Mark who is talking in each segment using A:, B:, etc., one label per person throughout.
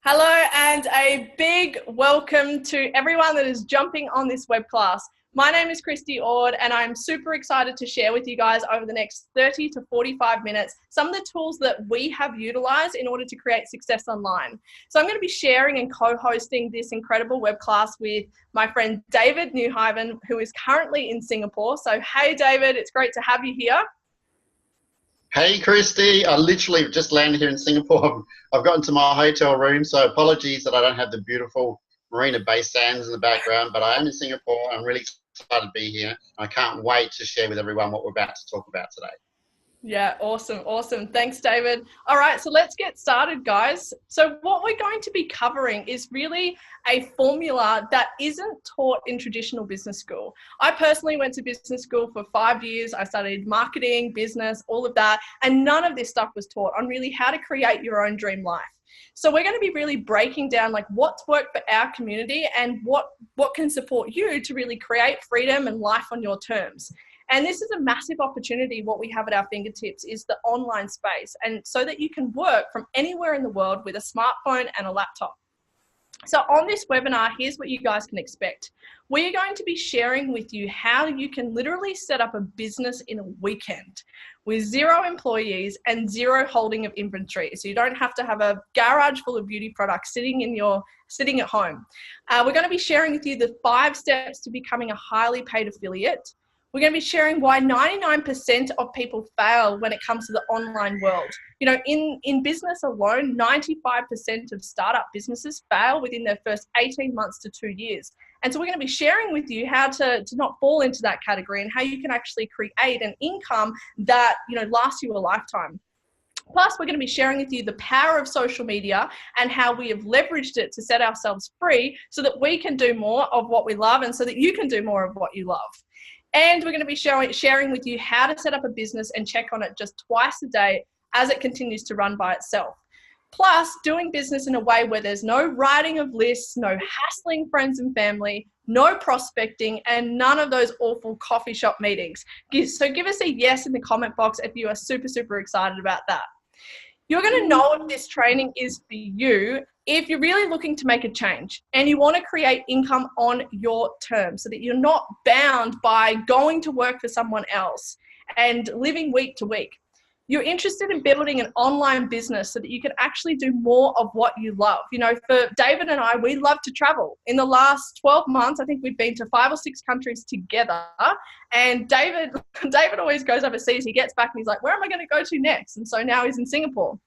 A: Hello and a big welcome to everyone that is jumping on this web class. My name is Christy Ord and I'm super excited to share with you guys over the next 30 to 45 minutes some of the tools that we have utilized in order to create success online. So I'm going to be sharing and co-hosting this incredible web class with my friend David Newhaven, who is currently in Singapore. So hey David, it's great to have you here.
B: Hey Christy, I literally just landed here in Singapore. I've gotten to my hotel room, so apologies that I don't have the beautiful Marina Bay Sands in the background, but I am in Singapore. I'm really excited to be here. I can't wait to share with everyone what we're about to talk about today.
A: Yeah, awesome. Thanks, David. All right, so let's get started, guys. So what we're going to be covering is really a formula that isn't taught in traditional business school. I personally went to business school for 5 years. I studied marketing, business, all of that, and none of this stuff was taught on really how to create your own dream life. So we're going to be really breaking down like what's worked for our community and what can support you to really create freedom and life on your terms. And this is a massive opportunity. What we have at our fingertips is the online space, and so that you can work from anywhere in the world with a smartphone and a laptop. So on this webinar, here's what you guys can expect. We are going to be sharing with you how you can literally set up a business in a weekend with 0 employees and 0 holding of inventory. So you don't have to have a garage full of beauty products sitting at home. We're going to be sharing with you the 5 steps to becoming a highly paid affiliate. We're going to be sharing why 99% of people fail when it comes to the online world. You know, in business alone, 95% of startup businesses fail within their first 18 months to 2 years. And so we're going to be sharing with you how to not fall into that category and how you can actually create an income that, lasts you a lifetime. Plus, we're going to be sharing with you the power of social media and how we have leveraged it to set ourselves free so that we can do more of what we love and so that you can do more of what you love. And we're going to be sharing with you how to set up a business and check on it just twice a day as it continues to run by itself. Plus, doing business in a way where there's no writing of lists, no hassling friends and family, no prospecting, and none of those awful coffee shop meetings. So give us a yes in the comment box if you are super excited about that. You're going to know if this training is for you if you're really looking to make a change and you want to create income on your terms so that you're not bound by going to work for someone else and living week to week. You're interested in building an online business so that you can actually do more of what you love. You know, for David and I, we love to travel. In the last 12 months, I think we've been to 5 or 6 countries together. And David always goes overseas. He gets back and he's like, where am I going to go to next? And so now he's in Singapore.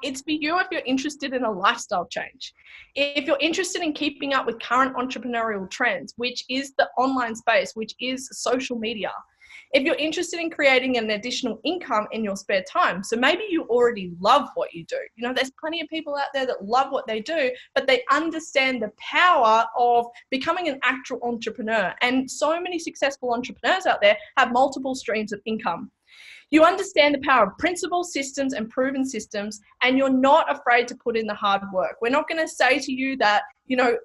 A: It's for you if you're interested in a lifestyle change. If you're interested in keeping up with current entrepreneurial trends, which is the online space, which is social media. If you're interested in creating an additional income in your spare time, so maybe you already love what you do. You know, there's plenty of people out there that love what they do, but they understand the power of becoming an actual entrepreneur. And so many successful entrepreneurs out there have multiple streams of income. You understand the power of principles, systems, and proven systems, and you're not afraid to put in the hard work. We're not going to say to you that,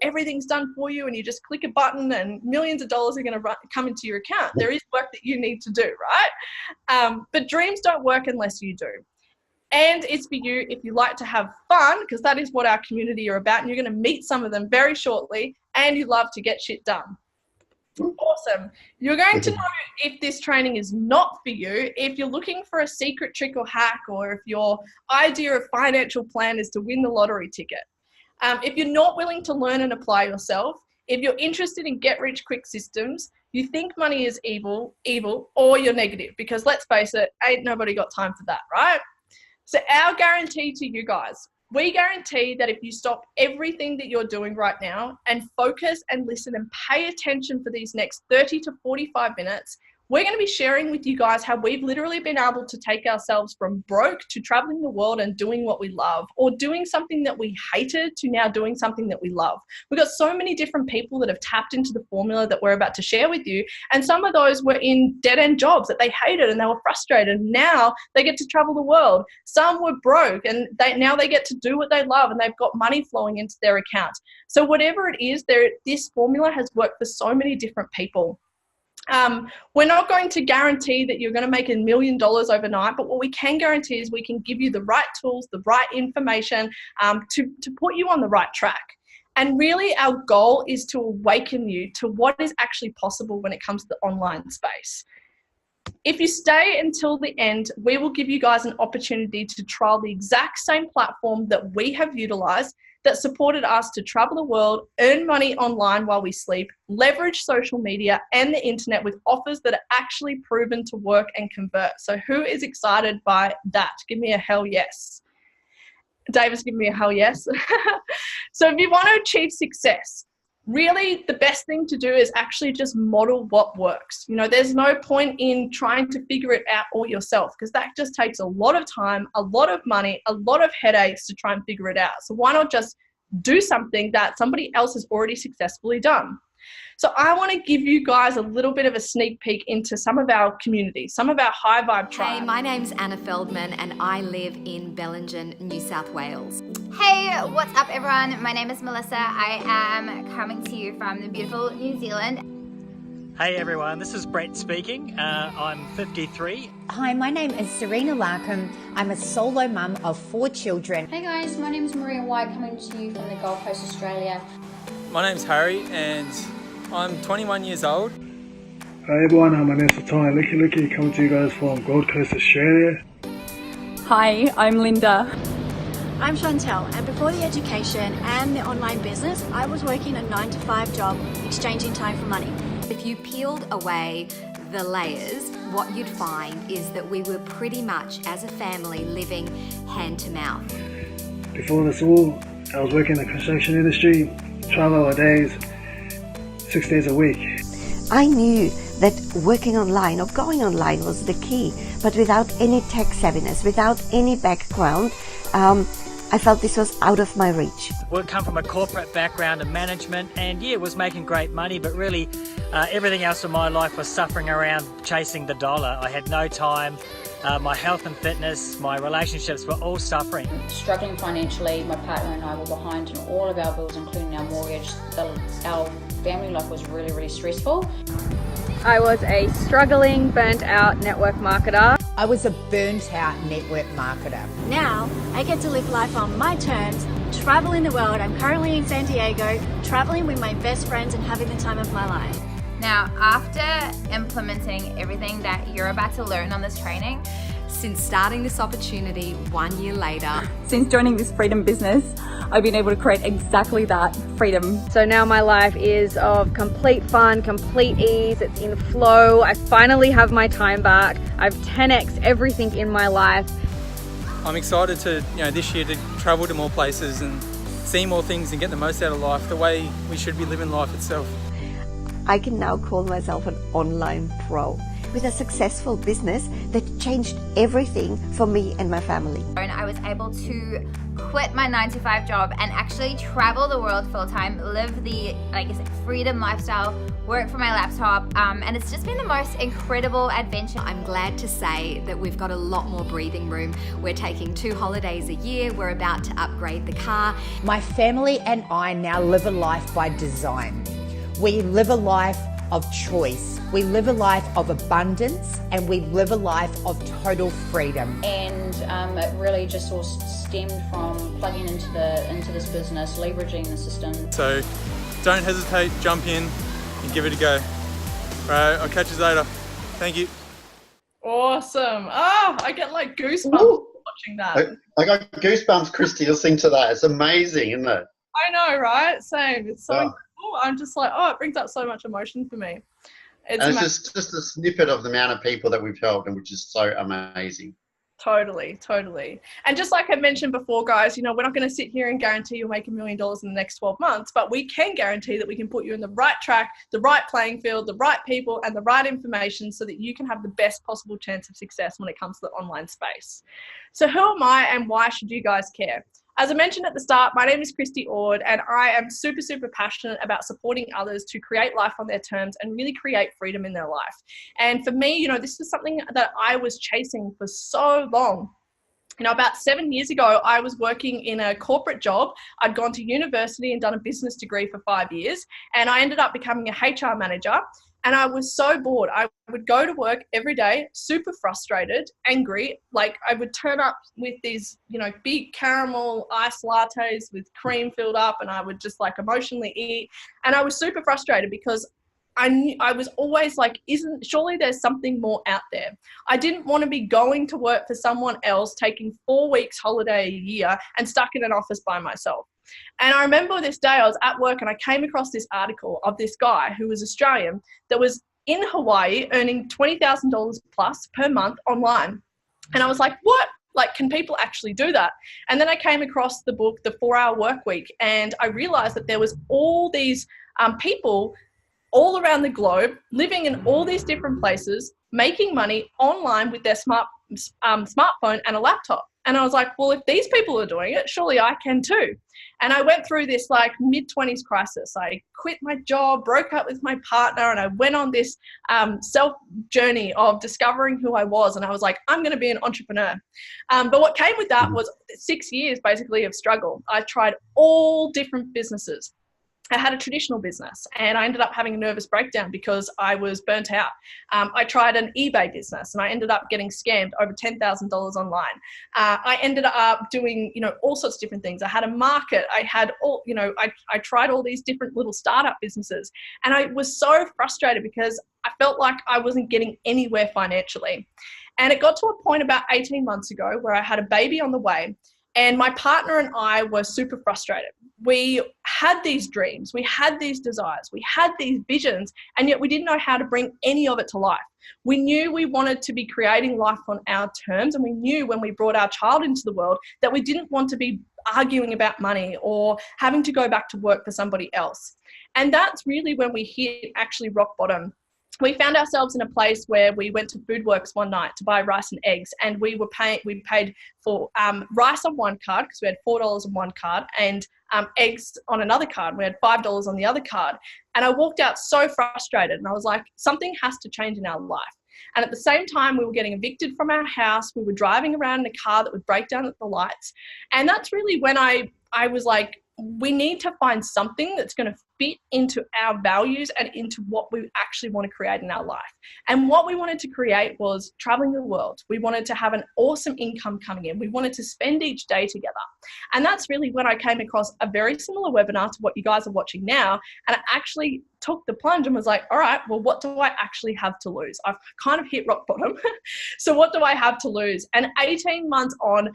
A: everything's done for you and you just click a button and millions of dollars are going to come into your account. There is work that you need to do, right? But dreams don't work unless you do. And it's for you if you like to have fun, because that is what our community are about, and you're going to meet some of them very shortly, and you love to get shit done. Awesome. You're going to know if this training is not for you, if you're looking for a secret trick or hack, or if your idea of financial plan is to win the lottery ticket. If you're not willing to learn and apply yourself, if you're interested in get-rich-quick systems, you think money is evil, or you're negative, because let's face it, ain't nobody got time for that, right? So our guarantee to you guys, we guarantee that if you stop everything that you're doing right now and focus and listen and pay attention for these next 30 to 45 minutes, we're going to be sharing with you guys how we've literally been able to take ourselves from broke to traveling the world and doing what we love, or doing something that we hated to now doing something that we love. We've got so many different people that have tapped into the formula that we're about to share with you. And some of those were in dead-end jobs that they hated and they were frustrated. And now they get to travel the world. Some were broke and now they get to do what they love and they've got money flowing into their account. So whatever it is, this formula has worked for so many different people. We're not going to guarantee that you're going to make $1 million overnight, but what we can guarantee is we can give you the right tools, the right information to put you on the right track. And really our goal is to awaken you to what is actually possible when it comes to the online space. If you stay until the end, we will give you guys an opportunity to trial the exact same platform that we have utilized that supported us to travel the world, earn money online while we sleep, leverage social media and the internet with offers that are actually proven to work and convert. So who is excited by that? Give me a hell yes. David's giving me a hell yes. So if you want to achieve success, really the best thing to do is actually just model what works. You know, there's no point in trying to figure it out all yourself, because that just takes a lot of time, a lot of money, a lot of headaches to try and figure it out. So why not just do something that somebody else has already successfully done? So I want to give you guys a little bit of a sneak peek into some of our communities, some of our high vibe tribes.
C: Hey, my name's Anna Feldman and I live in Bellingen, New South Wales.
D: Hey, what's up everyone? My name is Melissa. I am coming to you from the beautiful New Zealand.
E: Hey everyone, this is Brett speaking. I'm 53.
F: Hi, my name is Serena Larkham. I'm a solo mum of 4 children.
G: Hey guys, my name is Maria White, coming to you from the Gold Coast, Australia.
H: My name's Harry and I'm 21 years old.
I: Hi everyone, my name is Satana Licky coming to you guys from Gold Coast, Australia.
J: Hi, I'm Linda.
K: I'm Chantel, and before the education and the online business, I was working a 9-to-5 job, exchanging time for money.
C: If you peeled away the layers, what you'd find is that we were pretty much, as a family, living hand to mouth.
I: Before this all, I was working in the construction industry, 12-hour days, 6 days a week.
L: I knew that working online or going online was the key, but without any tech savviness, without any background, I felt this was out of my reach.
E: We come from a corporate background and management, and yeah, was making great money, but really everything else in my life was suffering around chasing the dollar. I had no time. My health and fitness, my relationships were all suffering.
G: Struggling financially, my partner and I were behind in all of our bills, including our mortgage. Our family life was really, really stressful.
J: I was a struggling, burnt out network marketer.
F: I was a burnt out network marketer.
K: Now, I get to live life on my terms, travel in the world. I'm currently in San Diego, traveling with my best friends and having the time of my life.
D: Now, after implementing everything that you're about to learn on this training,
C: Since starting this opportunity 1 year later,
J: Since joining this freedom business, I've been able to create exactly that, freedom. So now my life is of complete fun, complete ease, it's in flow. I finally have my time back. I've 10x everything in my life.
H: I'm excited to, this year to travel to more places and see more things and get the most out of life, the way we should be living life itself.
L: I can now call myself an online pro with a successful business that changed everything for me and my family.
D: and I was able to quit my 9-to-5 job and actually travel the world full-time, live the, like I said, freedom lifestyle, work from my laptop, and it's just been the most incredible adventure.
C: I'm glad to say that we've got a lot more breathing room. We're taking 2 holidays a year. We're about to upgrade the car.
F: My family and I now live a life by design. We live a life of choice. We live a life of abundance, and we live a life of total freedom.
G: And it really just all stemmed from plugging into this business, leveraging the system.
H: So don't hesitate, jump in and give it a go. Right, I'll catch you later. Thank you.
A: Awesome. Oh, I get like goosebumps watching that.
B: I got goosebumps, Christy, listening to that. It's amazing, isn't it?
A: I know, right? Same. It's so incredible. I'm just like, it brings up so much emotion for me.
B: It's just a snippet of the amount of people that we've helped, and which is so amazing.
A: Totally. And just like I mentioned before, guys, we're not going to sit here and guarantee you'll make $1 million in the next 12 months, but we can guarantee that we can put you in the right track, the right playing field, the right people, and the right information so that you can have the best possible chance of success when it comes to the online space. So who am I and why should you guys care? As I mentioned at the start, my name is Christy Ord, and I am super, super passionate about supporting others to create life on their terms and really create freedom in their life. And for me, this is something that I was chasing for so long. About 7 years ago, I was working in a corporate job. I'd gone to university and done a business degree for 5 years, and I ended up becoming a HR manager. And I was so bored. I would go to work every day, super frustrated, angry. Like I would turn up with these, you know, big caramel iced lattes with cream filled up, and I would just like emotionally eat. And I was super frustrated because I was always like, surely there's something more out there. I didn't want to be going to work for someone else, taking 4 weeks holiday a year and stuck in an office by myself. And I remember this day I was at work and I came across this article of this guy who was Australian that was in Hawaii earning $20,000 plus per month online. And I was like, what? Like, can people actually do that? And then I came across the book, The 4-Hour Workweek, and I realized that there was all these people all around the globe, living in all these different places, making money online with their smartphone and a laptop. And I was like, well, if these people are doing it, surely I can too. And I went through this like mid-20s crisis. I quit my job, broke up with my partner, and I went on this self journey of discovering who I was. And I was like, I'm going to be an entrepreneur. But what came with that was 6 years basically of struggle. I tried all different businesses. I had a traditional business and I ended up having a nervous breakdown because I was burnt out. I tried an eBay business and I ended up getting scammed over $10,000 online. I ended up doing, you know, all sorts of different things. I had a market. I had all, you know, I tried all these different little startup businesses, and I was so frustrated because I felt like I wasn't getting anywhere financially. And it got to a point about 18 months ago where I had a baby on the way. And my partner and I were super frustrated. We had these dreams, we had these desires, we had these visions, and yet we didn't know how to bring any of it to life. We knew we wanted to be creating life on our terms, and we knew when we brought our child into the world that we didn't want to be arguing about money or having to go back to work for somebody else. And that's really when we hit actually rock bottom. We found ourselves in a place where we went to Foodworks one night to buy rice and eggs, and we paid for rice on one card because we had $4 on one card, and eggs on another card. We had $5 on the other card. And I walked out so frustrated, and I was like, something has to change in our life. And at the same time, we were getting evicted from our house. We were driving around in a car that would break down at the lights. And that's really when I was like, we need to find something that's going to fit into our values and into what we actually want to create in our life. And what we wanted to create was traveling the world. We wanted to have an awesome income coming in. We wanted to spend each day together. And that's really when I came across a very similar webinar to what you guys are watching now. And I actually took the plunge and was like, all right, well, what do I actually have to lose? I've kind of hit rock bottom. So what do I have to lose? And 18 months on,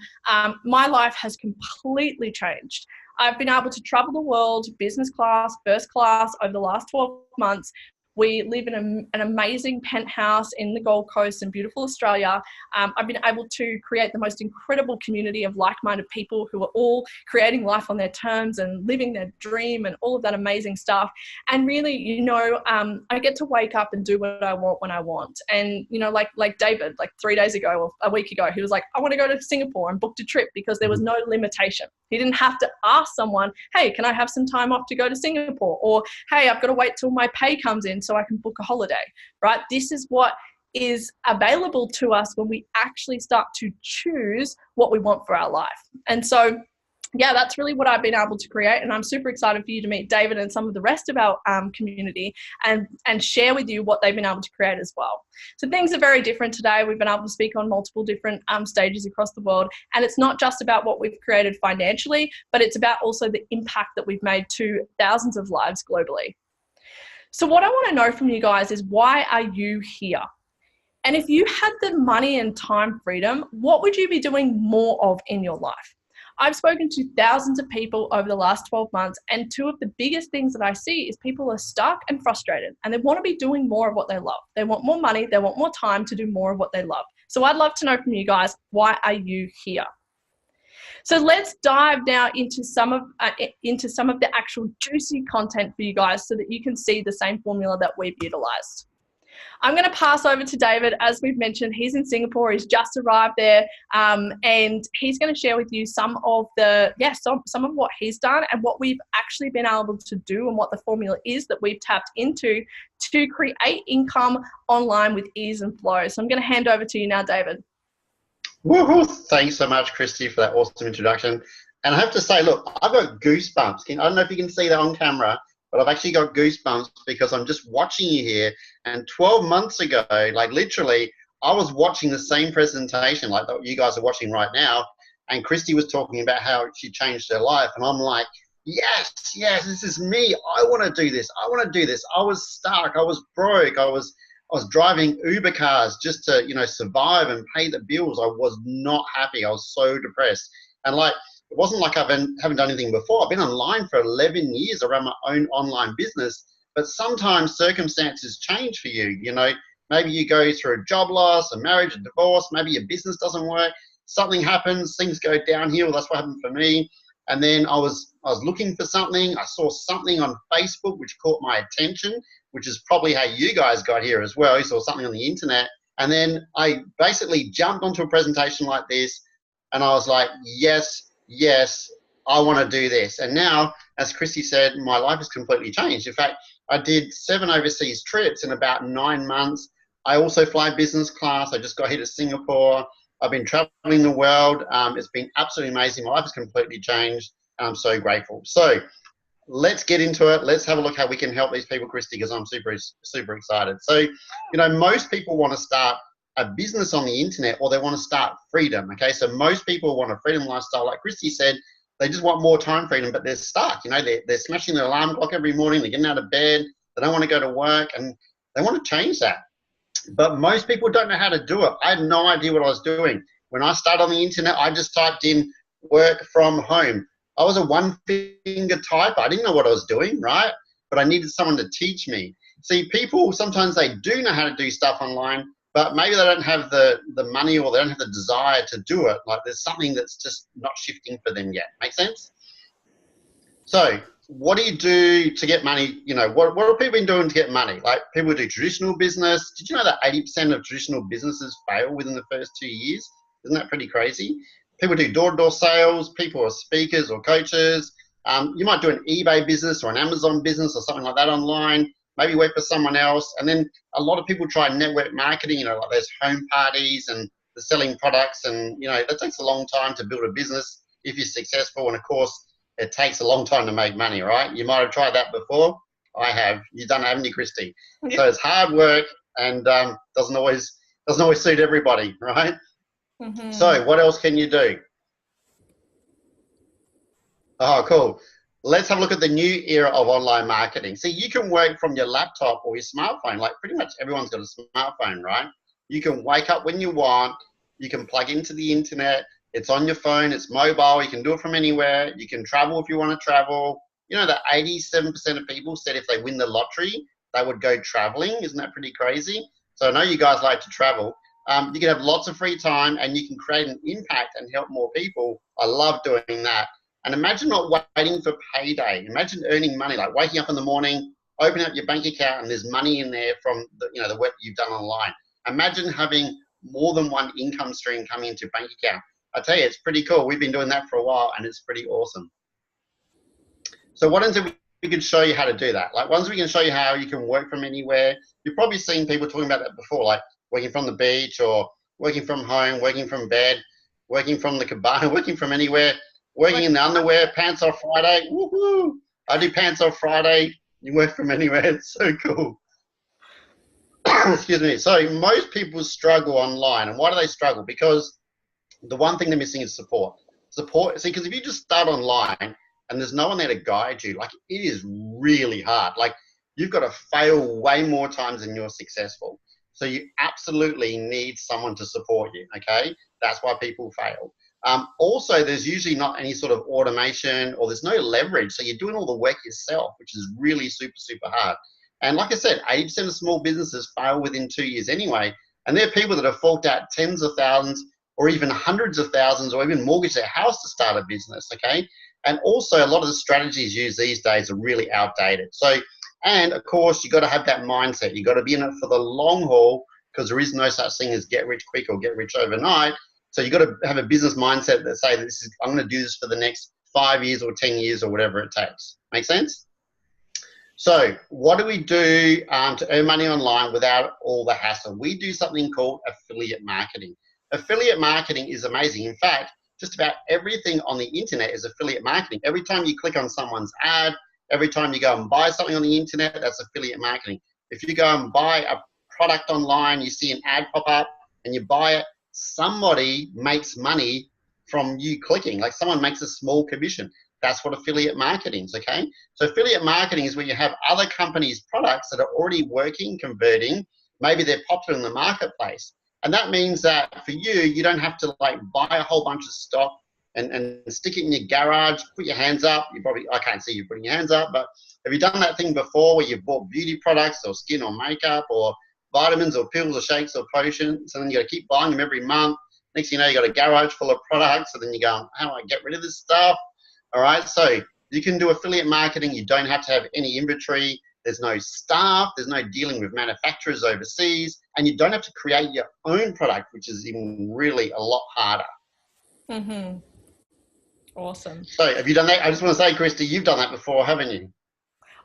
A: my life has completely changed. I've been able to travel the world, business class, first class, over the last 12 months. We live in an amazing penthouse in the Gold Coast in beautiful Australia. I've been able to create the most incredible community of like-minded people who are all creating life on their terms and living their dream and all of that amazing stuff. And really, you know, I get to wake up and do what I want when I want. And, you know, like David, like 3 days ago or a week ago, he was like, I want to go to Singapore, and booked a trip because there was no limitation. He didn't have to ask someone, hey, can I have some time off to go to Singapore? Or, hey, I've got to wait till my pay comes in so I can book a holiday, right? This is what is available to us when we actually start to choose what we want for our life. And so, yeah, that's really what I've been able to create. And I'm super excited for you to meet David and some of the rest of our community and share with you what they've been able to create as well. So things are very different today. We've been able to speak on multiple different stages across the world. And it's not just about what we've created financially, but it's about also the impact that we've made to thousands of lives globally. So what I want to know from you guys is, why are you here? And if you had the money and time freedom, what would you be doing more of in your life? I've spoken to thousands of people over the last 12 months, and two of the biggest things that I see is people are stuck and frustrated, and they want to be doing more of what they love. They want more money, they want more time to do more of what they love. So I'd love to know from you guys, why are you here? So let's dive now into some of the actual juicy content for you guys so that you can see the same formula that we've utilized. I'm going to pass over to David. As we've mentioned, he's in Singapore. He's just arrived there, and he's going to share with you some of what he's done and what we've actually been able to do and what the formula is that we've tapped into to create income online with ease and flow. So I'm going to hand over to you now, David.
B: Woohoo! Thanks so much, Christy, for that awesome introduction. And I have to say, look, I've got goosebumps. I don't know if you can see that on camera, but I've actually got goosebumps because I'm just watching you here. And 12 months ago, like literally, I was watching the same presentation like that you guys are watching right now, and Christy was talking about how she changed her life, and I'm like, yes, this is me. I want to do this. I want to do this. I was stuck. I was broke. I was driving Uber cars just to, you know, survive and pay the bills. I was not happy. I was so depressed. And like, it wasn't like I haven't done anything before. I've been online for 11 years. I run my own online business, but sometimes circumstances change for you. You know, maybe you go through a job loss, a marriage, a divorce, maybe your business doesn't work, something happens, things go downhill. That's what happened for me. And then I was looking for something. I saw something on Facebook which caught my attention, which is probably how you guys got here as well. You saw something on the internet. And then I basically jumped onto a presentation like this, and I was like, yes, I want to do this. And now, as Christy said, my life has completely changed. In fact, I did 7 overseas trips in about 9 months. I also fly business class. I just got here to Singapore. I've been traveling the world. It's been absolutely amazing. My life has completely changed, and I'm so grateful. So let's get into it. Let's have a look how we can help these people, Christy, because I'm super, super excited. So, you know, most people want to start a business on the internet, or they want to start freedom, okay? So most people want a freedom lifestyle. Like Christy said, they just want more time freedom, but they're stuck. You know, they're smashing their alarm clock every morning. They're getting out of bed. They don't want to go to work, and they want to change that. But most people don't know how to do it. I had no idea what I was doing. When I started on the internet, I just typed in work from home. I was a one-finger typer. I didn't know what I was doing, right? But I needed someone to teach me. See, people, sometimes they do know how to do stuff online, but maybe they don't have the money, or they don't have the desire to do it. Like, there's something that's just not shifting for them yet. Make sense? So what do you do to get money? You know, what have people been doing to get money? Like, people do traditional business. Did you know that 80% of traditional businesses fail within the first 2 years? Isn't that pretty crazy? People do door-to-door sales. People are speakers or coaches. You might do an eBay business or an Amazon business or something like that online. Maybe work for someone else. And then a lot of people try network marketing, you know, like those home parties and the selling products. And, you know, that takes a long time to build a business if you're successful. And of course, it takes a long time to make money, right? You might have tried that before. I have. You've done it, haven't you, Christy? Yeah. So it's hard work, and doesn't always suit everybody, right? Mm-hmm. So what else can you do? Oh, cool. Let's have a look at the new era of online marketing. See, you can work from your laptop or your smartphone. Like, pretty much everyone's got a smartphone, right? You can wake up when you want. You can plug into the internet. It's on your phone. It's mobile. You can do it from anywhere. You can travel if you want to travel. You know that 87% of people said if they win the lottery, they would go traveling. Isn't that pretty crazy? So I know you guys like to travel. You can have lots of free time, and you can create an impact and help more people. I love doing that. And imagine not waiting for payday. Imagine earning money, like waking up in the morning, opening up your bank account, and there's money in there from the work you've done online. Imagine having more than one income stream coming into your bank account. I tell you, it's pretty cool. We've been doing that for a while, and it's pretty awesome. So what if we could show you how to do that? Like, once we can show you how you can work from anywhere, you've probably seen people talking about that before, like working from the beach, or working from home, working from bed, working from the cabana, working from anywhere, working in the underwear, pants off Friday. Woohoo! I do pants off Friday. You work from anywhere. It's so cool. Excuse me. So most people struggle online. And why do they struggle? Because the one thing they're missing is support. Support. See, because if you just start online and there's no one there to guide you, like, it is really hard. Like, you've got to fail way more times than you're successful. So you absolutely need someone to support you, okay? That's why people fail. Also, there's usually not any sort of automation, or there's no leverage. So you're doing all the work yourself, which is really super, super hard. And like I said, 80% of small businesses fail within 2 years anyway. And there are people that have forked out tens of thousands or even hundreds of thousands, or even mortgage their house to start a business, okay? And also, a lot of the strategies used these days are really outdated. So, and of course, you got to have that mindset. You got to be in it for the long haul, because there is no such thing as get rich quick or get rich overnight. So you got to have a business mindset that say, I'm going to do this for the next 5 years or 10 years or whatever it takes. Make sense? So what do we do to earn money online without all the hassle? We do something called affiliate marketing. Affiliate marketing is amazing. In fact, just about everything on the internet is affiliate marketing. Every time you click on someone's ad, Every time you go and buy something on the internet, that's affiliate marketing. If you go and buy a product online, you see an ad pop up and you buy it, somebody makes money from you clicking. Like someone makes a small commission. That's what affiliate marketing is, okay? So affiliate marketing is where you have other companies' products that are already working, converting. Maybe they're popular in the marketplace. And that means that for you, you don't have to like buy a whole bunch of stock and stick it in your garage, put your hands up. I can't see you putting your hands up, but have you done that thing before where you've bought beauty products or skin or makeup or vitamins or pills or shakes or potions, and then you got to keep buying them every month? Next thing you know, you got a garage full of products, and then you go, how do I get rid of this stuff? All right, so you can do affiliate marketing. You don't have to have any inventory. There's no staff. There's no dealing with manufacturers overseas, and you don't have to create your own product, which is even really a lot harder.
A: Mm-hmm. Awesome.
B: So have you done that? I just want to say, Christy, you've done that before, haven't you?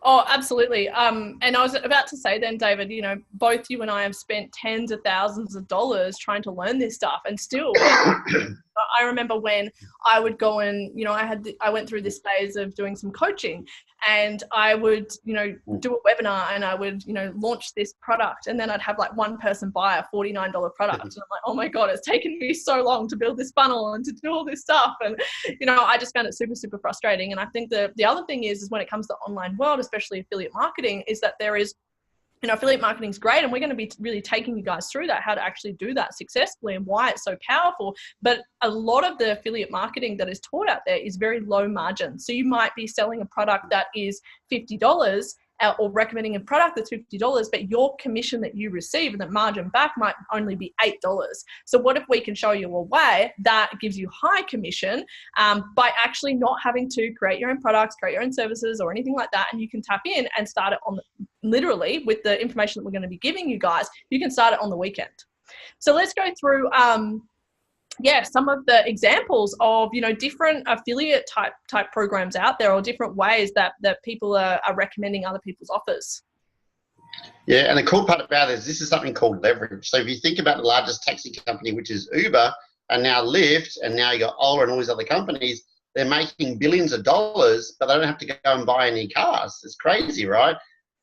A: Oh, absolutely. And I was about to say then, David, you know, both you and I have spent tens of thousands of dollars trying to learn this stuff, and still I remember when I would go and, you know, I went through this phase of doing some coaching, and I would, you know, do a webinar and I would, you know, launch this product, and then I'd have like one person buy a $49 product. And I'm like, oh my God, it's taken me so long to build this funnel and to do all this stuff. And, you know, I just found it super, super frustrating. And I think the other thing is when it comes to the online world, especially affiliate marketing, is that there is, you know, affiliate marketing is great, and we're going to be really taking you guys through that, how to actually do that successfully and why it's so powerful. But a lot of the affiliate marketing that is taught out there is very low margin. So you might be selling a product that is $50 or recommending a product that's $50, but your commission that you receive and the margin back might only be $8. So what if we can show you a way that gives you high commission by actually not having to create your own products, create your own services or anything like that, and you can tap in and start it on literally with the information that we're going to be giving you guys, you can start it on the weekend. So let's go through some of the examples of, you know, different affiliate type programs out there, or different ways that people are recommending other people's offers.
B: Yeah, and the cool part about it is this is something called leverage. So if you think about the largest taxi company, which is Uber, and now Lyft, and now you got Ola and all these other companies, they're making billions of dollars, but they don't have to go and buy any cars. It's crazy, right?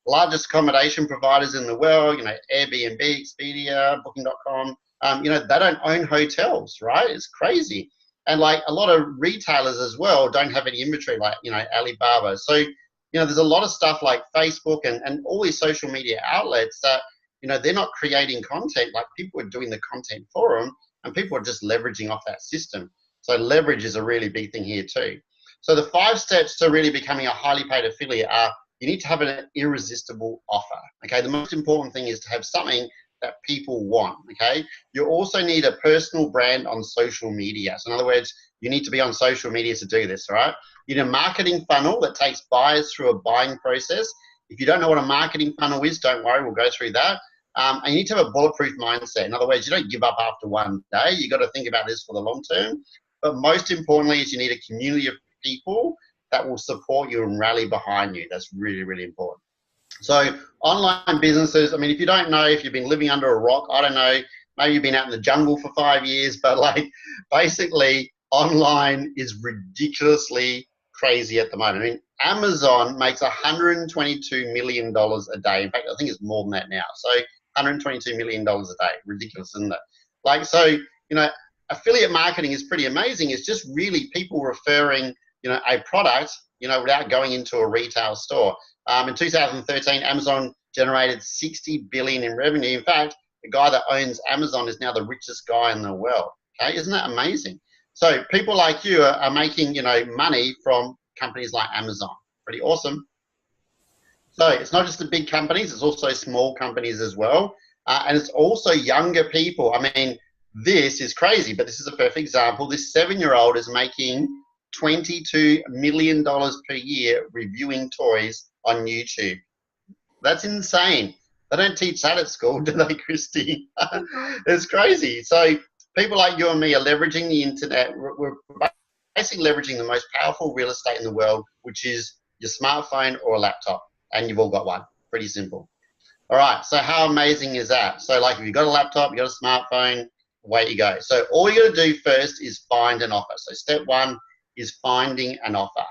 B: Largest accommodation providers in the world, you know, Airbnb, Expedia, Booking.com, you know, they don't own hotels, right? It's crazy. And like a lot of retailers as well don't have any inventory, like, you know, Alibaba. So, you know, there's a lot of stuff like Facebook and all these social media outlets that, you know, they're not creating content. Like people are doing the content for them, and people are just leveraging off that system. So leverage is a really big thing here too. So the 5 steps to really becoming a highly paid affiliate are: you need to have an irresistible offer. Okay, the most important thing is to have something that people want. Okay, you also need a personal brand on social media. So in other words, you need to be on social media to do this, right? You need a marketing funnel that takes buyers through a buying process. If you don't know what a marketing funnel is, don't worry, we'll go through that. And you need to have a bulletproof mindset. In other words, you don't give up after one day. You got to think about this for the long term. But most importantly is you need a community of people that will support you and rally behind you. That's really, really important. So online businesses, I mean, if you don't know, if you've been living under a rock, I don't know, maybe you've been out in the jungle for 5 years, but like basically online is ridiculously crazy at the moment. I mean, Amazon makes $122 million a day. In fact, I think it's more than that now. So $122 million a day. Ridiculous, isn't it? Like, so, you know, affiliate marketing is pretty amazing. It's just really people referring, you know, a product, you know, without going into a retail store. In 2013, Amazon generated $60 billion in revenue. In fact, the guy that owns Amazon is now the richest guy in the world. Okay, isn't that amazing? So people like you are making, you know, money from companies like Amazon. Pretty awesome. So it's not just the big companies, it's also small companies as well. And it's also younger people. I mean, this is crazy, but this is a perfect example. This 7-year-old is making $22 million per year reviewing toys on YouTube. That's insane. They don't teach that at school, do they, Christy? It's crazy. So people like you and me are leveraging the internet. We're basically leveraging the most powerful real estate in the world, which is your smartphone or a laptop, and you've all got one. Pretty simple. All right, so how amazing is that? So like if you've got a laptop, you've got a smartphone, away you go. So all you got to do first is find an offer. So step 1 is finding an offer.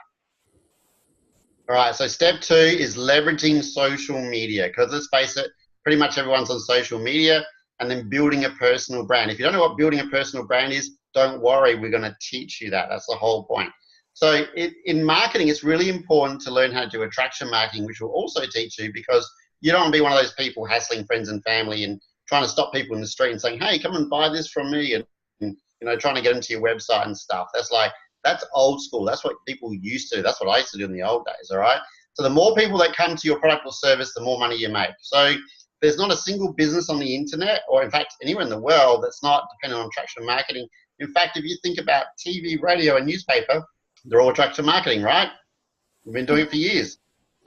B: All right, so step 2 is leveraging social media, because let's face it, pretty much everyone's on social media, and then building a personal brand. If you don't know what building a personal brand is, don't worry, we're going to teach you that. That's the whole point. So in marketing, it's really important to learn how to do attraction marketing, which will also teach you, because you don't want to be one of those people hassling friends and family and trying to stop people in the street and saying, hey, come and buy this from me, and you know, trying to get them to your website and stuff. That's old school. That's what people used to do. That's what I used to do in the old days, all right? So the more people that come to your product or service, the more money you make. So there's not a single business on the internet, or in fact, anywhere in the world, that's not dependent on attraction marketing. In fact, if you think about TV, radio, and newspaper, they're all attraction marketing, right? We've been doing it for years.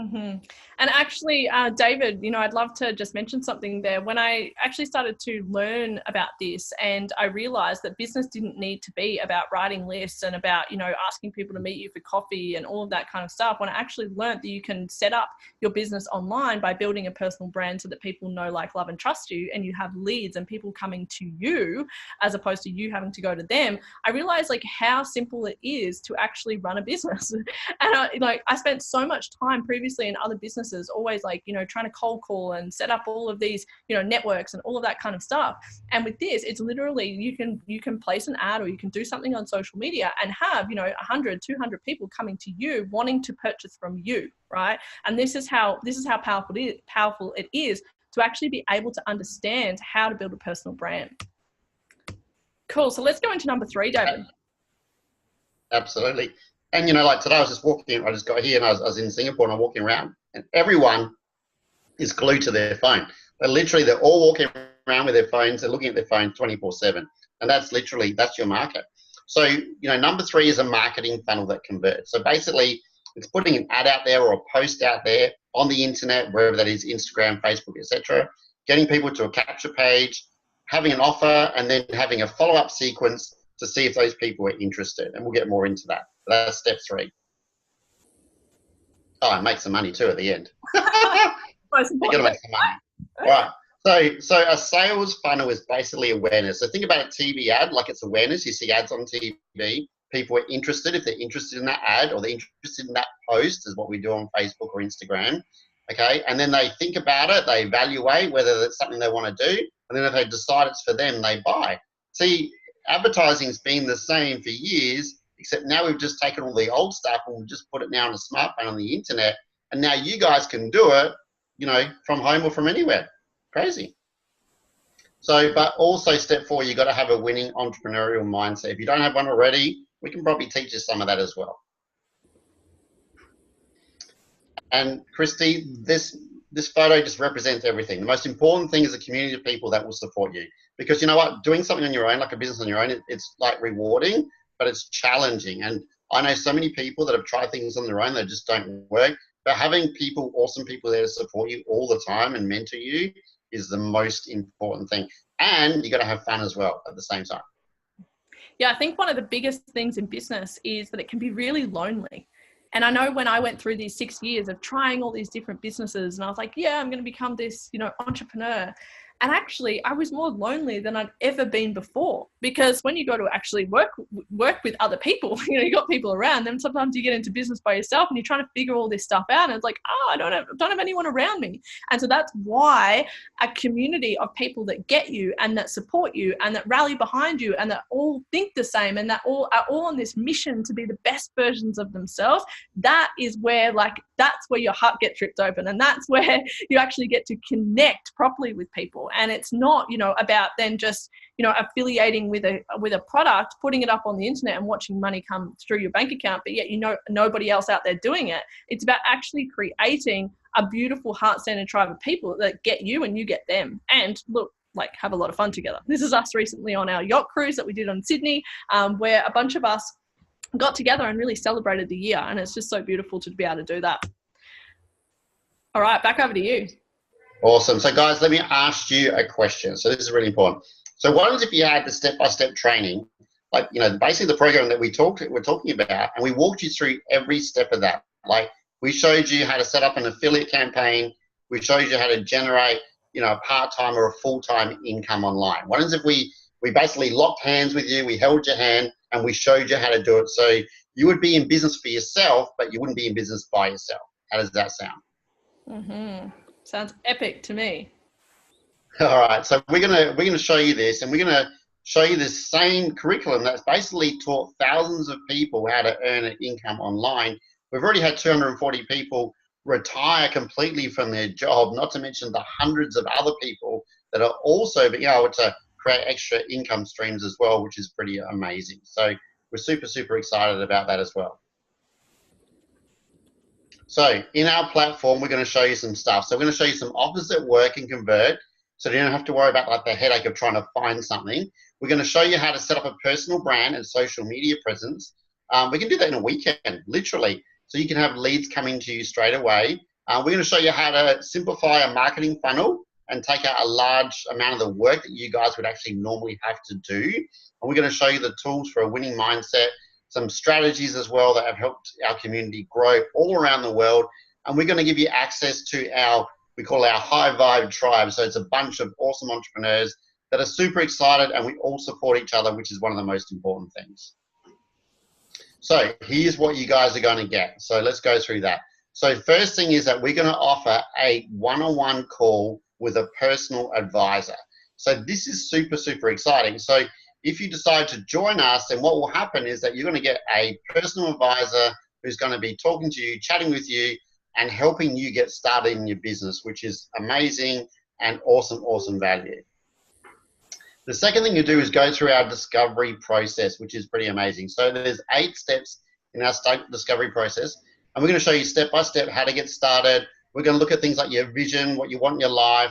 A: Mm-hmm. And actually, David, you know, I'd love to just mention something there. When I actually started to learn about this, and I realized that business didn't need to be about writing lists and about, you know, asking people to meet you for coffee and all of that kind of stuff. When I actually learned that you can set up your business online by building a personal brand so that people know, like, love and trust you, and you have leads and people coming to you as opposed to you having to go to them, I realized like how simple it is to actually run a business. And I spent so much time previously in other businesses always, like, you know, trying to cold call and set up all of these, you know, networks and all of that kind of stuff. And with this, it's literally you can place an ad, or you can do something on social media and have, you know, 100, 200 people coming to you wanting to purchase from you, right? And this is how powerful it is to actually be able to understand how to build a personal brand. Cool. So let's go into number 3, David.
B: Absolutely. And, you know, like today I was just walking, I just got here and I was in Singapore, and I'm walking around, and everyone is glued to their phone. They're all walking around with their phones. They're looking at their phone 24/7. And that's your market. So, you know, number 3 is a marketing funnel that converts. So basically it's putting an ad out there or a post out there on the internet, wherever that is, Instagram, Facebook, etc., getting people to a capture page, having an offer, and then having a follow-up sequence to see if those people are interested. And we'll get more into that. That's step 3. Oh, and make some money too at the end. You got to make some money. Right. So a sales funnel is basically awareness. So think about a TV ad like it's awareness. You see ads on TV. People are interested. If they're interested in that ad, or they're interested in that post, is what we do on Facebook or Instagram. Okay. And then they think about it. They evaluate whether that's something they want to do. And then if they decide it's for them, they buy. See, advertising's been the same for years, except now we've just taken all the old stuff and we've just put it now on a smartphone on the internet. And now you guys can do it, you know, from home or from anywhere. Crazy. So, but also step 4, you got to have a winning entrepreneurial mindset. If you don't have one already, we can probably teach you some of that as well. And Christy, this photo just represents everything. The most important thing is a community of people that will support you. Because you know what, doing something on your own, like a business on your own, it's like rewarding, but it's challenging. And I know so many people that have tried things on their own that just don't work. But having people, awesome people there to support you all the time and mentor you is the most important thing. And you got to have fun as well at the same time.
A: Yeah, I think one of the biggest things in business is that it can be really lonely. And I know when I went through these 6 years of trying all these different businesses, and I was like, yeah, I'm going to become this, you know, entrepreneur. And actually, I was more lonely than I'd ever been before, because when you go to actually work with other people, you know, you got people around, then sometimes you get into business by yourself and you're trying to figure all this stuff out. And it's like, oh, I don't have anyone around me. And so that's why a community of people that get you and that support you and that rally behind you and that all think the same and that all are all on this mission to be the best versions of themselves, that is where, like, that's where your heart gets ripped open, and that's where you actually get to connect properly with people. And it's not, you know, about then just, you know, affiliating with a product, putting it up on the internet and watching money come through your bank account, but yet you know nobody else out there doing it. It's about actually creating a beautiful heart-centered tribe of people that get you and you get them. And look, like, have a lot of fun together. This is us recently on our yacht cruise that we did on Sydney, where a bunch of us got together and really celebrated the year. And it's just so beautiful to be able to do that. All right, back over to you.
B: Awesome. So guys, let me ask you a question. So this is really important. So what happens if you had the step-by-step training, like, you know, basically the program that we're talking about, and we walked you through every step of that. Like, we showed you how to set up an affiliate campaign. We showed you how to generate, you know, a part-time or a full-time income online. What happens if we basically locked hands with you, we held your hand, and we showed you how to do it, so you would be in business for yourself, but you wouldn't be in business by yourself. How does that sound?
A: Mm-hmm. Sounds epic to me.
B: All right, so we're gonna show you this, and we're gonna show you this same curriculum that's basically taught thousands of people how to earn an income online. We've already had 240 people retire completely from their job, not to mention the hundreds of other people that are also being able to create extra income streams as well, which is pretty amazing. So we're super, super excited about that as well. So in our platform, we're going to show you some stuff. So we're going to show you some offers that work and convert, so you don't have to worry about like the headache of trying to find something. We're going to show you how to set up a personal brand and social media presence. We can do that in a weekend, literally. So you can have leads coming to you straight away. We're going to show you how to simplify a marketing funnel and take out a large amount of the work that you guys would actually normally have to do. And we're going to show you the tools for a winning mindset, some strategies as well that have helped our community grow all around the world. And we're going to give you access to our, we call our high vibe tribe. So it's a bunch of awesome entrepreneurs that are super excited, and we all support each other, which is one of the most important things. So here's what you guys are going to get. So let's go through that. So first thing is that we're going to offer a one-on-one call with a personal advisor. So this is super, super exciting. So if you decide to join us, then what will happen is that you're going to get a personal advisor who's going to be talking to you, chatting with you, and helping you get started in your business, which is amazing and awesome, awesome value. The second thing you do is go through our discovery process, which is pretty amazing. So there's 8 steps in our discovery process, and we're going to show you step by step how to get started. We're going to look at things like your vision, what you want in your life,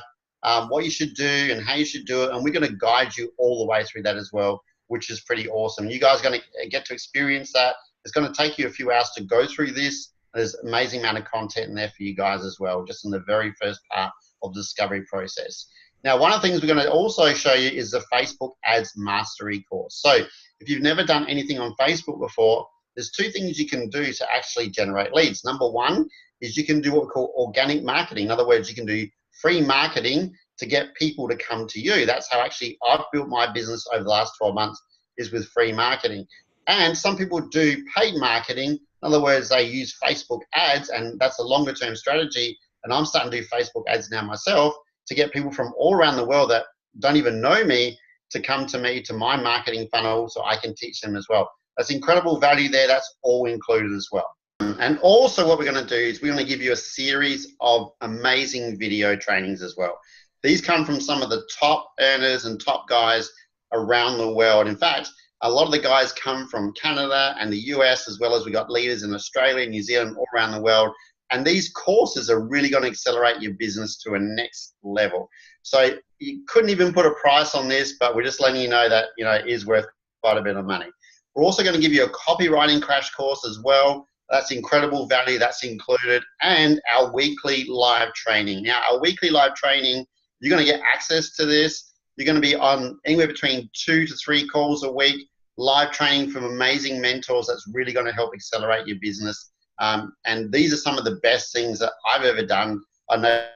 B: what you should do and how you should do it, and we're going to guide you all the way through that as well, which is pretty awesome. You guys are going to get to experience that. It's going to take you a few hours to go through this. There's an amazing amount of content in there for you guys as well, just in the very first part of the discovery process. Now, one of the things we're going to also show you is the Facebook Ads Mastery course. So if you've never done anything on Facebook before, there's 2 things you can do to actually generate leads. Number 1 is you can do what we call organic marketing. In other words, you can do free marketing to get people to come to you. That's how actually I've built my business over the last 12 months, is with free marketing. And some people do paid marketing. In other words, they use Facebook ads, and that's a longer term strategy. And I'm starting to do Facebook ads now myself to get people from all around the world that don't even know me to come to me, to my marketing funnel, so I can teach them as well. That's incredible value there. That's all included as well. And also what we're going to do is we're going to give you a series of amazing video trainings as well. These come from some of the top earners and top guys around the world. In fact, a lot of the guys come from Canada and the US, as well as we got leaders in Australia, New Zealand, all around the world. And these courses are really going to accelerate your business to a next level. So you couldn't even put a price on this, but we're just letting you know that, you know, it is worth quite a bit of money. We're also going to give you a copywriting crash course as well. That's incredible value. That's included. And our weekly live training. Now, our weekly live training, you're going to get access to this. You're going to be on anywhere between 2 to 3 calls a week, live training from amazing mentors. That's really going to help accelerate your business. And these are some of the best things that I've ever done. I know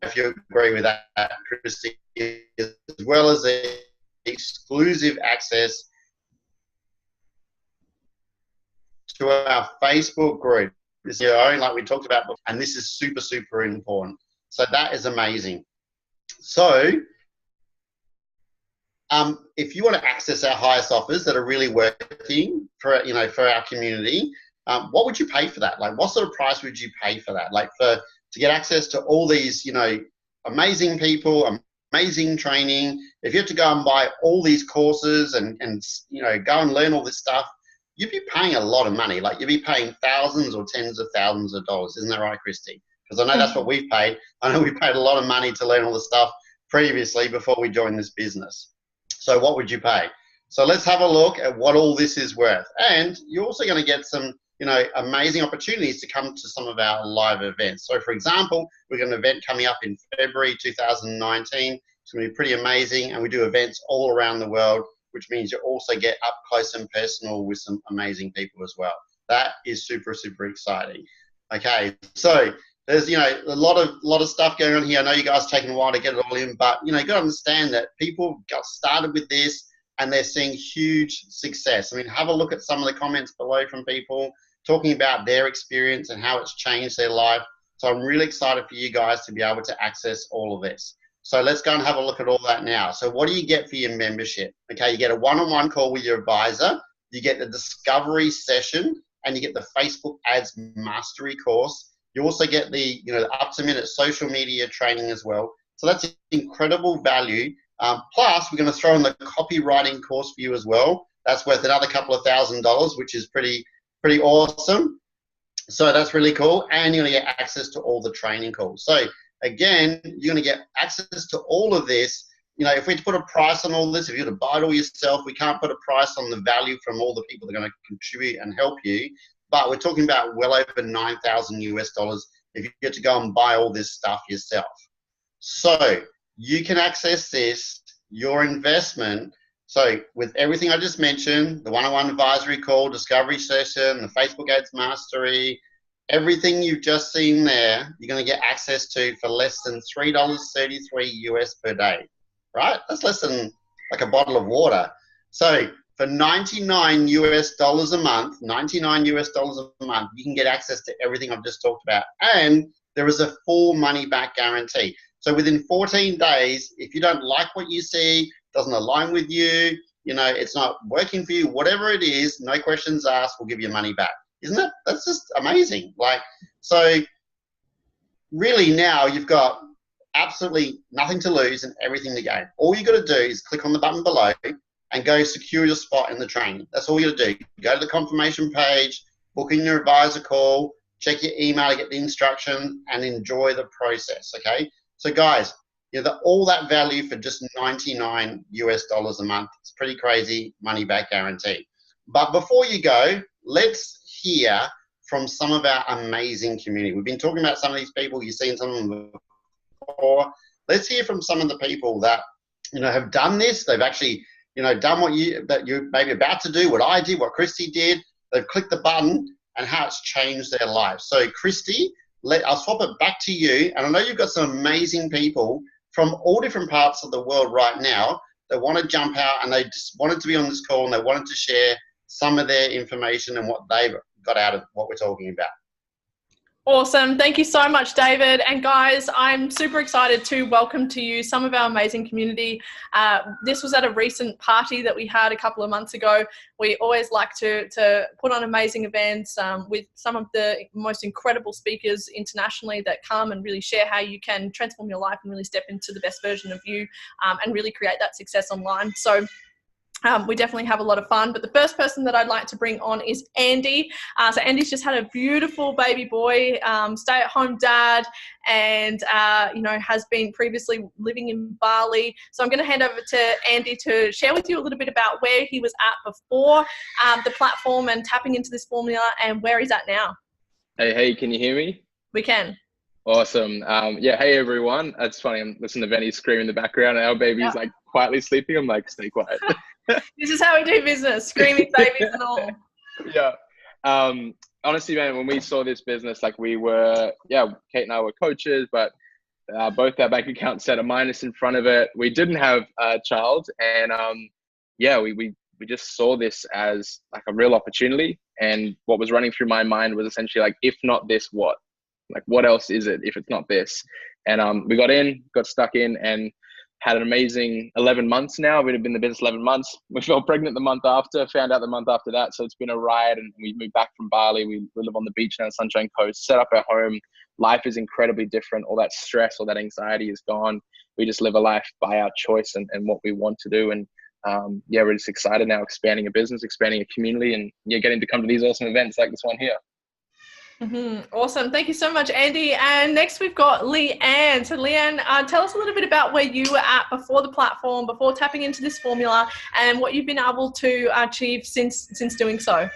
B: if you agree with that, Christy, as well as the exclusive access to our Facebook group. This is your own, like we talked about before, and this is super, super important. So that is amazing. So if you want to access our highest offers that are really working for, you know, for our community, what would you pay for that? Like, what sort of price would you pay for that? Like, to get access to all these, you know, amazing people, amazing training. If you have to go and buy all these courses and you know, go and learn all this stuff, you'd be paying a lot of money. Like, you'd be paying thousands or tens of thousands of dollars. Isn't that right, Christy? Because I know that's what we've paid. I know we paid a lot of money to learn all the stuff previously before we joined this business. So what would you pay? So let's have a look at what all this is worth. And you're also going to get some, you know, amazing opportunities to come to some of our live events. So for example, we've got an event coming up in February 2019. It's going to be pretty amazing. And we do events all around the world, which means you also get up close and personal with some amazing people as well. That is super, super exciting. Okay, so there's, you know, a lot of stuff going on here. I know you guys taking a while to get it all in, but, you know, you got to understand that people got started with this. and they're seeing huge success. I mean, have a look at some of the comments below from people talking about their experience and how it's changed their life. So I'm really excited for you guys to be able to access all of this. So let's go and have a look at all that now. So what do you get for your membership? Okay, you get a one-on-one call with your advisor, you get the discovery session, and you get the Facebook Ads Mastery course. You also get the, up-to-minute social media training as well. So that's incredible value. Plus, we're going to throw in the copywriting course for you as well. That's worth another couple of $1,000s, which is pretty awesome. So that's really cool. And you're going to get access to all the training calls. So again, you're going to get access to all of this. If we put a price on all this, if you were to buy it all yourself, we can't put a price on the value from all the people that are going to contribute and help you. But we're talking about well over $9,000 if you get to go and buy all this stuff yourself. So you can access this, your investment. So with everything I just mentioned, the one-on-one advisory call, discovery session, the Facebook Ads Mastery, everything you've just seen there, you're going to get access to for less than $3.33 US per day, right? That's less than like a bottle of water. So for $99 US a month, $99 US a month, you can get access to everything I've just talked about. And there is a full money back guarantee. So within 14 days, if you don't like what you see, doesn't align with you, it's not working for you, whatever it is, no questions asked, we'll give you money back. Isn't it? That's just amazing. So really now you've got absolutely nothing to lose and everything to gain. All you got to do is click on the button below and go secure your spot in the training. That's all you got to do. Go to the confirmation page, book in your advisor call, check your email to get the instruction, and enjoy the process, okay? So guys, all that value for just $99 US a month. It's pretty crazy, money back guarantee. But before you go, let's hear from some of our amazing community. We've been talking about some of these people. You've seen some of them before. Let's hear from some of the people that have done this. They've actually done what you're maybe about to do, what I did, what Christy did. They've clicked the button and how it's changed their life. So Christy, I'll swap it back to you. And I know you've got some amazing people from all different parts of the world right now that want to jump out and they just wanted to be on this call and they wanted to share some of their information and what they've got out of what we're talking about.
A: Awesome. Thank you so much, David. And guys, I'm super excited to welcome to you some of our amazing community. This was at a recent party that we had a couple of months ago. We always like to put on amazing events with some of the most incredible speakers internationally that come and really share how you can transform your life and really step into the best version of you and really create that success online. So we definitely have a lot of fun, but the first person that I'd like to bring on is Andy. So Andy's just had a beautiful baby boy, stay-at-home dad, and has been previously living in Bali. So I'm going to hand over to Andy to share with you a little bit about where he was at before the platform and tapping into this formula and where he's at now.
M: Hey, can you hear me?
A: We can.
M: Awesome. Hey everyone. It's funny, I'm listening to Benny scream in the background and our baby's like quietly sleeping. I'm like, stay quiet.
A: This is how we do business, screaming babies and all.
M: Yeah. Honestly, man, when we saw this business, like we were, Kate and I were coaches, but both our bank accounts had a minus in front of it. We didn't have a child, and we just saw this as like a real opportunity. And what was running through my mind was essentially like, if not this, what? Like, what else is it if it's not this? And we got stuck in, and had an amazing 11 months now. We've been in the business 11 months. We fell pregnant the month after, found out the month after that. So it's been a ride, and we moved back from Bali. We live on the beach now, Sunshine Coast, set up our home. Life is incredibly different. All that stress, all that anxiety is gone. We just live a life by our choice and what we want to do. And we're just excited now, expanding a business, expanding a community, and getting to come to these awesome events like this one here.
A: Awesome. Thank you so much, Andy. And next we've got Leanne. So Leanne, tell us a little bit about where you were at before the platform, before tapping into this formula, and what you've been able to achieve since doing so.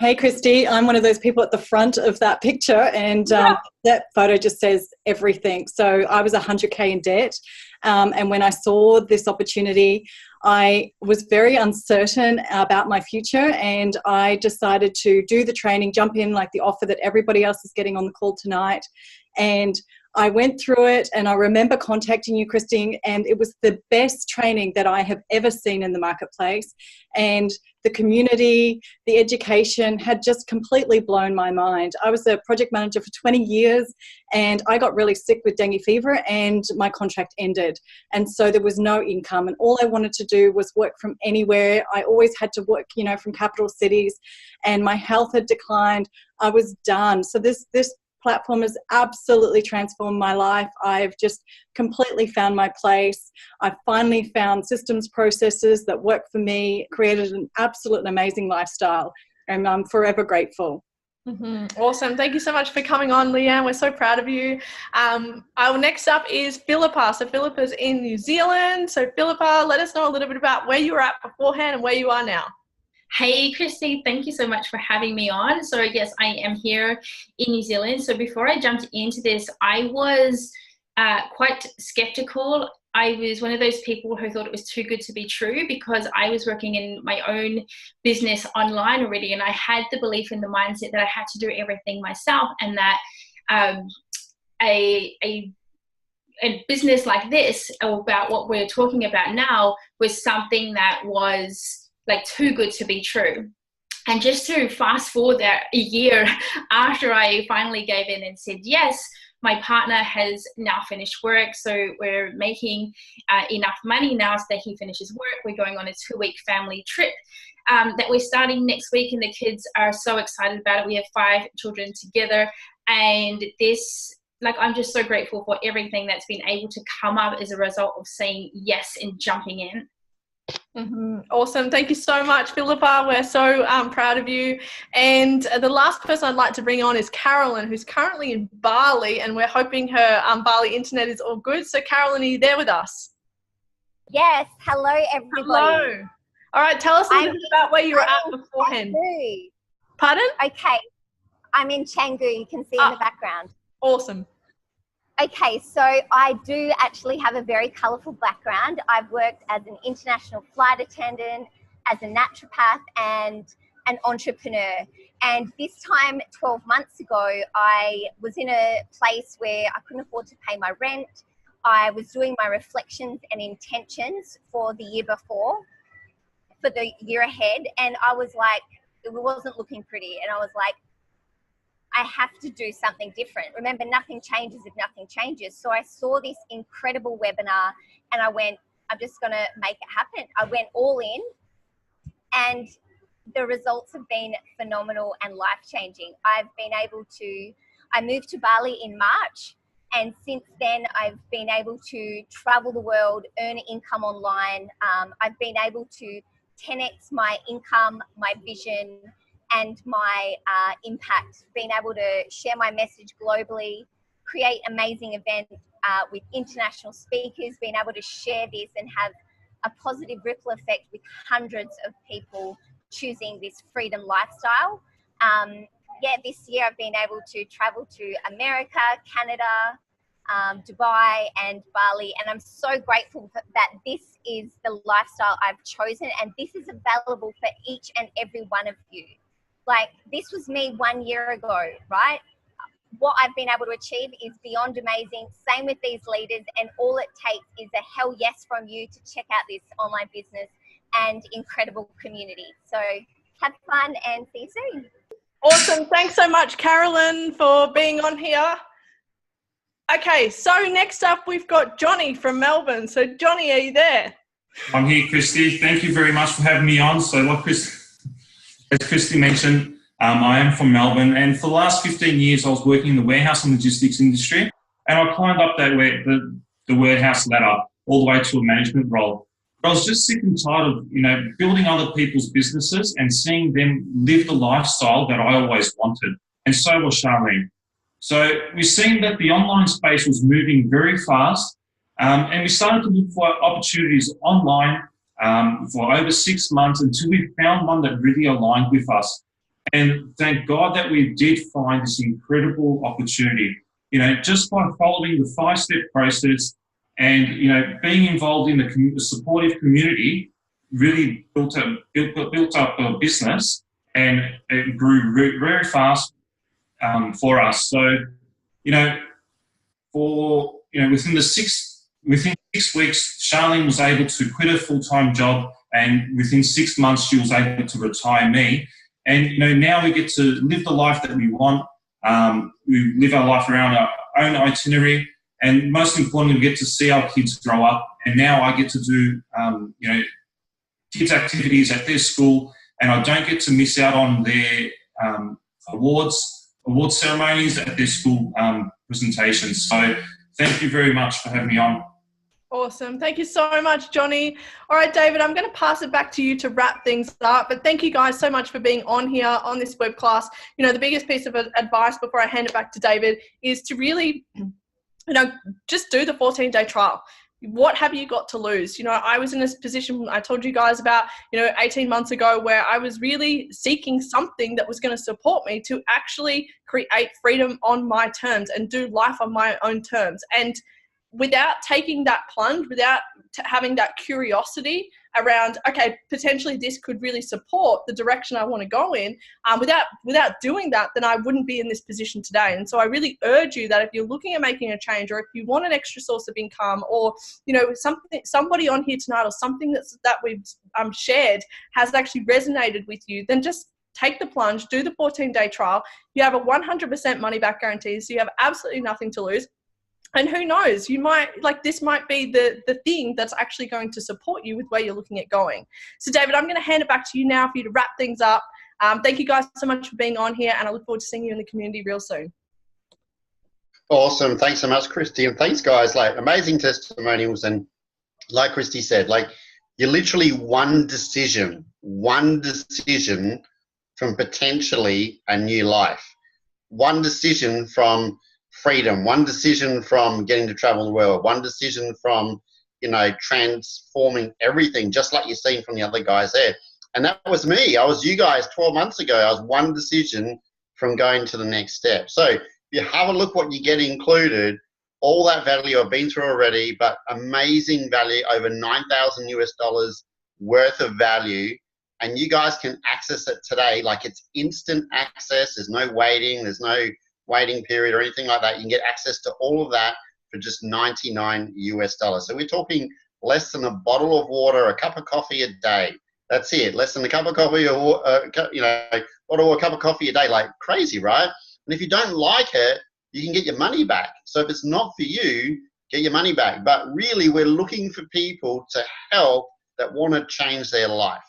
N: Hey, Christy, I'm one of those people at the front of that picture, and that photo just says everything. So I was 100K in debt, and when I saw this opportunity, I was very uncertain about my future, and I decided to do the training, jump in like the offer that everybody else is getting on the call tonight. And I went through it, and I remember contacting you, Christine, and it was the best training that I have ever seen in the marketplace. And the community, the education had just completely blown my mind. I was a project manager for 20 years, and I got really sick with dengue fever, and my contract ended. And so there was no income, and all I wanted to do was work from anywhere. I always had to work, from capital cities, and my health had declined. I was done. So this platform has absolutely transformed my life. I've just completely found my place. I finally found systems, processes that work for me, created an absolute amazing lifestyle, and I'm forever grateful.
A: Mm-hmm. Awesome. Thank you so much for coming on, Leanne. We're so proud of you. Our next up is Philippa. So Philippa's in New Zealand. So Philippa, let us know a little bit about where you were at beforehand and where you are now.
O: Hey, Christy, thank you so much for having me on. So yes, I am here in New Zealand. So before I jumped into this, I was quite skeptical. I was one of those people who thought it was too good to be true, because I was working in my own business online already, and I had the belief in the mindset that I had to do everything myself, and that a business like this, about what we're talking about now, was something that was like too good to be true. And just to fast forward that a year after I finally gave in and said yes, my partner has now finished work, so we're making enough money now so that he finishes work. We're going on a 2-week family trip that we're starting next week, and the kids are so excited about it. We have 5 children together, and this, I'm just so grateful for everything that's been able to come up as a result of saying yes and jumping in.
A: Mm-hmm. Awesome. Thank you so much, Philippa. We're so proud of you. And the last person I'd like to bring on is Carolyn, who's currently in Bali, and we're hoping her Bali internet is all good. So Carolyn, are you there with us?
P: Yes. Hello, everybody.
A: Hello. All right. Tell us a little bit about where you were at beforehand.
P: Canggu.
A: Pardon?
P: Okay. I'm in Canggu. You can see in the background.
A: Awesome.
P: Okay, so I do actually have a very colourful background. I've worked as an international flight attendant, as a naturopath, and an entrepreneur. And this time, 12 months ago, I was in a place where I couldn't afford to pay my rent. I was doing my reflections and intentions for the year before, for the year ahead, and I was like, it wasn't looking pretty. And I was like, I have to do something different. Remember, nothing changes if nothing changes. So I saw this incredible webinar, and I went, I'm just going to make it happen. I went all in, and the results have been phenomenal and life-changing. I moved to Bali in March, and since then I've been able to travel the world, earn income online. I've been able to 10x my income, my vision, and my impact, being able to share my message globally, create amazing events with international speakers, being able to share this and have a positive ripple effect with hundreds of people choosing this freedom lifestyle. This year I've been able to travel to America, Canada, Dubai and Bali, and I'm so grateful that this is the lifestyle I've chosen, and this is available for each and every one of you. Like, this was me 1 year ago, right? What I've been able to achieve is beyond amazing. Same with these leaders, and all it takes is a hell yes from you to check out this online business and incredible community. So have fun and see you soon.
A: Awesome. Thanks so much, Carolyn, for being on here. Okay, so next up we've got Johnny from Melbourne. So Johnny, are you there?
Q: I'm here, Christy. Thank you very much for having me on. So as Christy mentioned, I am from Melbourne, and for the last 15 years I was working in the warehouse and logistics industry, and I climbed up the warehouse ladder all the way to a management role. But I was just sick and tired of building other people's businesses and seeing them live the lifestyle that I always wanted, and so was Charlene. So we've seen that the online space was moving very fast, and we started to look for opportunities online for over 6 months until we found one that really aligned with us. And thank God that we did find this incredible opportunity. Just by following the 5-step process and, being involved in the supportive community, really built up a business, and it grew very fast for us. So, within 6 weeks, Charlene was able to quit her full-time job, and within 6 months, she was able to retire me. And now we get to live the life that we want. We live our life around our own itinerary, and most importantly, we get to see our kids grow up. And now I get to do, kids' activities at their school, and I don't get to miss out on their award ceremonies at their school presentations. So thank you very much for having me on.
A: Awesome. Thank you so much, Johnny. All right, David, I'm going to pass it back to you to wrap things up. But thank you guys so much for being on here on this web class. The biggest piece of advice before I hand it back to David is to really, just do the 14-day trial. What have you got to lose? I was in this position I told you guys about, 18 months ago, where I was really seeking something that was going to support me to actually create freedom on my terms and do life on my own terms. And without taking that plunge, without having that curiosity around, okay, potentially this could really support the direction I want to go in, without doing that, then I wouldn't be in this position today. And so I really urge you that if you're looking at making a change, or if you want an extra source of income, or somebody on here tonight, or something that we've shared has actually resonated with you, then just take the plunge, do the 14-day trial. You have a 100% money back guarantee, so you have absolutely nothing to lose. And who knows, this might be the thing that's actually going to support you with where you're looking at going. So David, I'm going to hand it back to you now for you to wrap things up. Thank you guys so much for being on here, and I look forward to seeing you in the community real soon.
B: Awesome. Thanks so much, Christy. And thanks, guys. Amazing testimonials. And like Christy said, you're literally one decision from potentially a new life. One decision from freedom, one decision from getting to travel the world, one decision from, transforming everything, just like you've seen from the other guys there. And that was me. I was you guys 12 months ago. I was one decision from going to the next step. So if you have a look what you get included, all that value I've been through already, but amazing value, over $9,000 worth of value. And you guys can access it today. It's instant access. There's no waiting. There's no waiting period or anything like that. You can get access to all of that for just $99. So we're talking less than a bottle of water, a cup of coffee a day. That's it. Less than a cup of coffee or bottle or a cup of coffee a day. Crazy, right? And if you don't like it, you can get your money back. So if it's not for you, get your money back. But really, we're looking for people to help that want to change their life.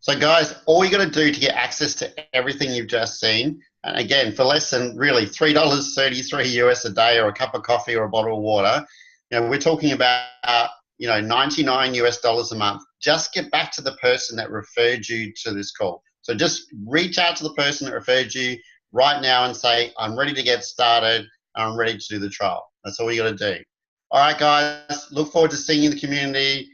B: So guys, all you got to do to get access to everything you've just seen, and again, for less than really $3.33 a day, or a cup of coffee or a bottle of water, we're talking about, $99 a month. Just get back to the person that referred you to this call. So just reach out to the person that referred you right now and say, I'm ready to get started, and I'm ready to do the trial. That's all you got to do. All right, guys, look forward to seeing you in the community.